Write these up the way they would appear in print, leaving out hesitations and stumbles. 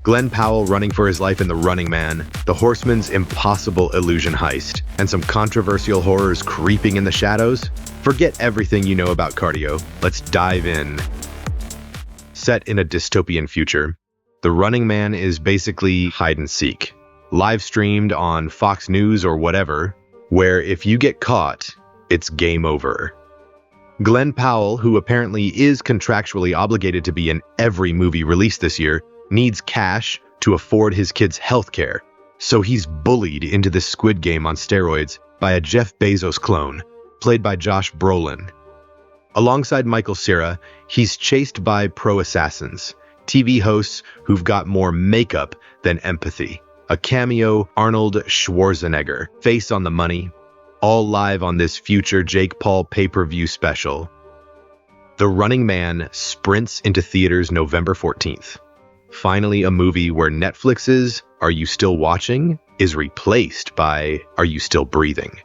Glenn Powell running for his life in The Running Man, The Horseman's impossible illusion heist, and some controversial horrors creeping in the shadows? Forget everything you know about cardio. Let's dive in. Set in a dystopian future, The Running Man is basically hide and seek, live streamed on Fox News or whatever, where if you get caught, it's game over. Glenn Powell, who apparently is contractually obligated to be in every movie released this year, needs cash to afford his kids' health care, so he's bullied into this Squid Game on steroids by a Jeff Bezos clone, played by Josh Brolin. Alongside Michael Cera, he's chased by pro-assassins, TV hosts who've got more makeup than empathy. A cameo Arnold Schwarzenegger, face on the money, all live on this future Jake Paul pay-per-view special. The Running Man sprints into theaters November 14th. Finally, a movie where Netflix's Are You Still Watching is replaced by Are You Still Breathing?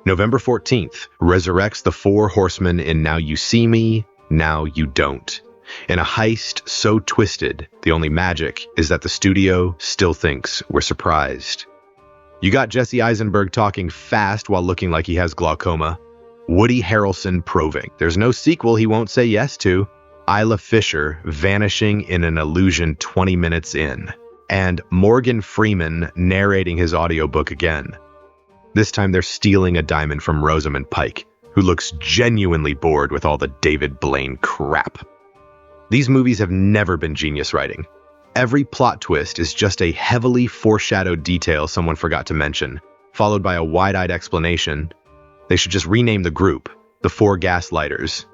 November 14th resurrects the four horsemen in Now You See Me, Now You Don't. In a heist so twisted, the only magic is that the studio still thinks we're surprised. You got Jesse Eisenberg talking fast while looking like he has glaucoma. Woody Harrelson proving there's no sequel he won't say yes to. Isla Fisher vanishing in an illusion 20 minutes in. And Morgan Freeman narrating his audiobook again. This time they're stealing a diamond from Rosamund Pike, who looks genuinely bored with all the David Blaine crap. These movies have never been genius writing. Every plot twist is just a heavily foreshadowed detail someone forgot to mention, followed by a wide-eyed explanation. They should just rename the group, the Four Gaslighters.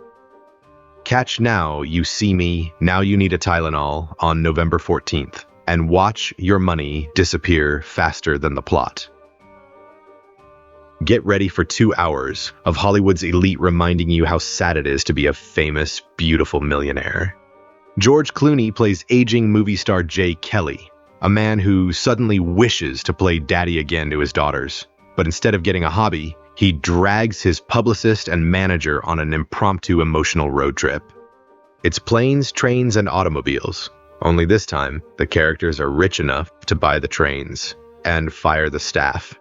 Catch Now You See Me, Now You Need a Tylenol on November 14th, and watch your money disappear faster than the plot. Get ready for 2 hours of Hollywood's elite reminding you how sad it is to be a famous, beautiful millionaire. George Clooney plays aging movie star Jay Kelly, a man who suddenly wishes to play daddy again to his daughters. But instead of getting a hobby, he drags his publicist and manager on an impromptu emotional road trip. It's planes, trains, and automobiles. Only this time, the characters are rich enough to buy the trains and fire the staff.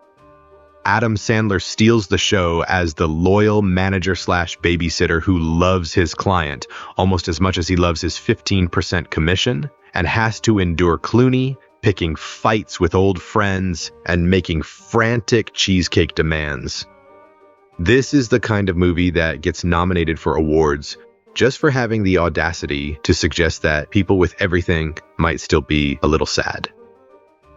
Adam Sandler steals the show as the loyal manager/babysitter who loves his client almost as much as he loves his 15% commission and has to endure Clooney picking fights with old friends and making frantic cheesecake demands. This is the kind of movie that gets nominated for awards just for having the audacity to suggest that people with everything might still be a little sad.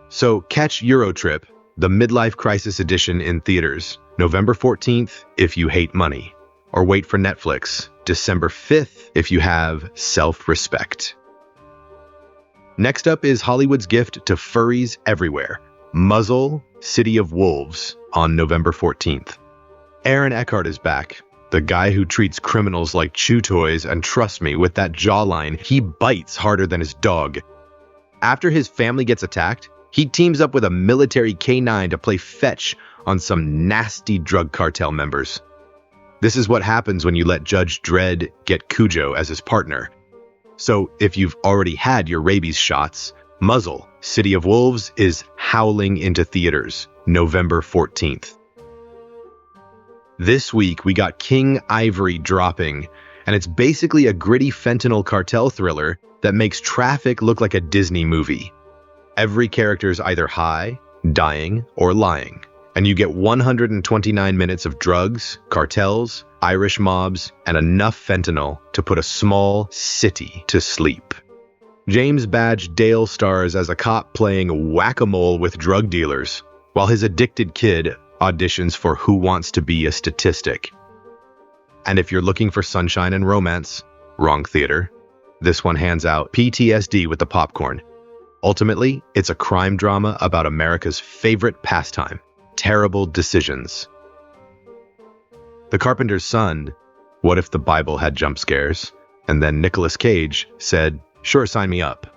So catch Eurotrip, the Midlife Crisis Edition in theaters, November 14th if you hate money, or wait for Netflix, December 5th if you have self-respect. Next up is Hollywood's gift to furries everywhere, Muzzle, City of Wolves on November 14th. Aaron Eckhart is back, the guy who treats criminals like chew toys, and trust me, with that jawline, he bites harder than his dog. After his family gets attacked, he teams up with a military K-9 to play fetch on some nasty drug cartel members. This is what happens when you let Judge Dredd get Cujo as his partner. So if you've already had your rabies shots, Muzzle, City of Wolves is howling into theaters, November 14th. This week we got King Ivory dropping, and it's basically a gritty fentanyl cartel thriller that makes Traffic look like a Disney movie. Every character is either high, dying, or lying, and you get 129 minutes of drugs, cartels, Irish mobs, and enough fentanyl to put a small city to sleep. James Badge Dale stars as a cop playing whack-a-mole with drug dealers, while his addicted kid auditions for Who Wants to Be a Statistic. And if you're looking for sunshine and romance, wrong theater. This one hands out PTSD with the popcorn. Ultimately, it's a crime drama about America's favorite pastime, terrible decisions. The Carpenter's Son, what if the Bible had jump scares? And then Nicolas Cage said, sure, sign me up.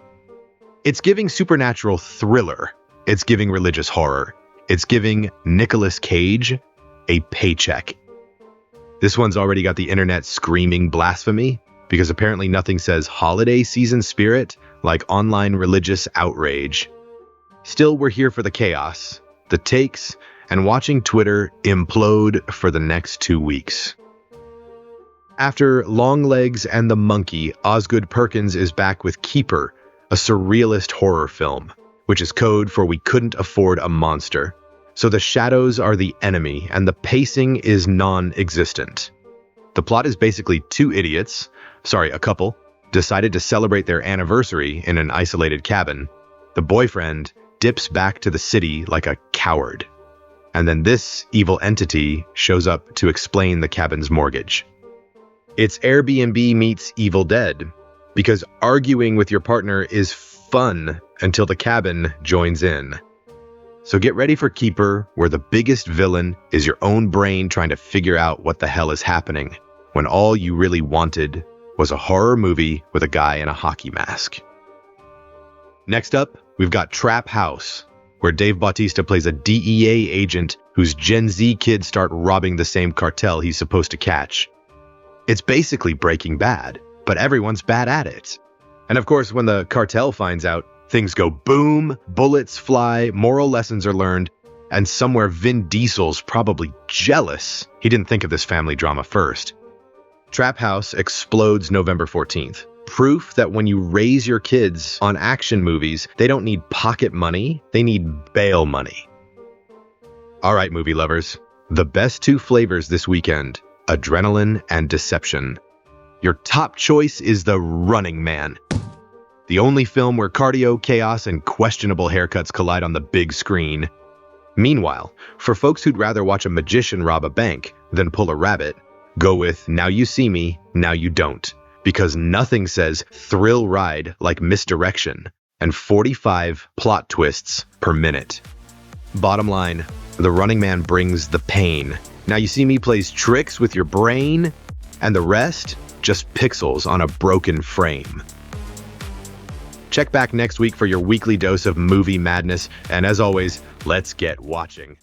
It's giving supernatural thriller. It's giving religious horror. It's giving Nicolas Cage a paycheck. This one's already got the internet screaming blasphemy, because apparently nothing says holiday season spirit like online religious outrage. Still, we're here for the chaos, the takes, and watching Twitter implode for the next 2 weeks. After Longlegs and the Monkey, Osgood Perkins is back with Keeper, a surrealist horror film, which is code for we couldn't afford a monster. So the shadows are the enemy, and the pacing is non-existent. The plot is basically a couple, decided to celebrate their anniversary in an isolated cabin. The boyfriend dips back to the city like a coward. And then this evil entity shows up to explain the cabin's mortgage. It's Airbnb meets Evil Dead, because arguing with your partner is fun until the cabin joins in. So get ready for Keeper, where the biggest villain is your own brain trying to figure out what the hell is happening, when all you really wanted was a horror movie with a guy in a hockey mask. Next up, we've got Trap House, where Dave Bautista plays a DEA agent whose Gen Z kids start robbing the same cartel he's supposed to catch. It's basically Breaking Bad, but everyone's bad at it. And of course, when the cartel finds out, things go boom, bullets fly, moral lessons are learned, and somewhere Vin Diesel's probably jealous he didn't think of this family drama first. Trap House explodes November 14th. Proof that when you raise your kids on action movies, they don't need pocket money, they need bail money. All right, movie lovers, the best 2 flavors this weekend, adrenaline and deception. Your top choice is The Running Man, the only film where cardio, chaos, and questionable haircuts collide on the big screen. Meanwhile, for folks who'd rather watch a magician rob a bank than pull a rabbit, go with Now You See Me, Now You Don't, because nothing says thrill ride like misdirection and 45 plot twists per minute. Bottom line, The Running Man brings the pain. Now You See Me plays tricks with your brain, and the rest, just pixels on a broken frame. Check back next week for your weekly dose of movie madness, and as always, let's get watching.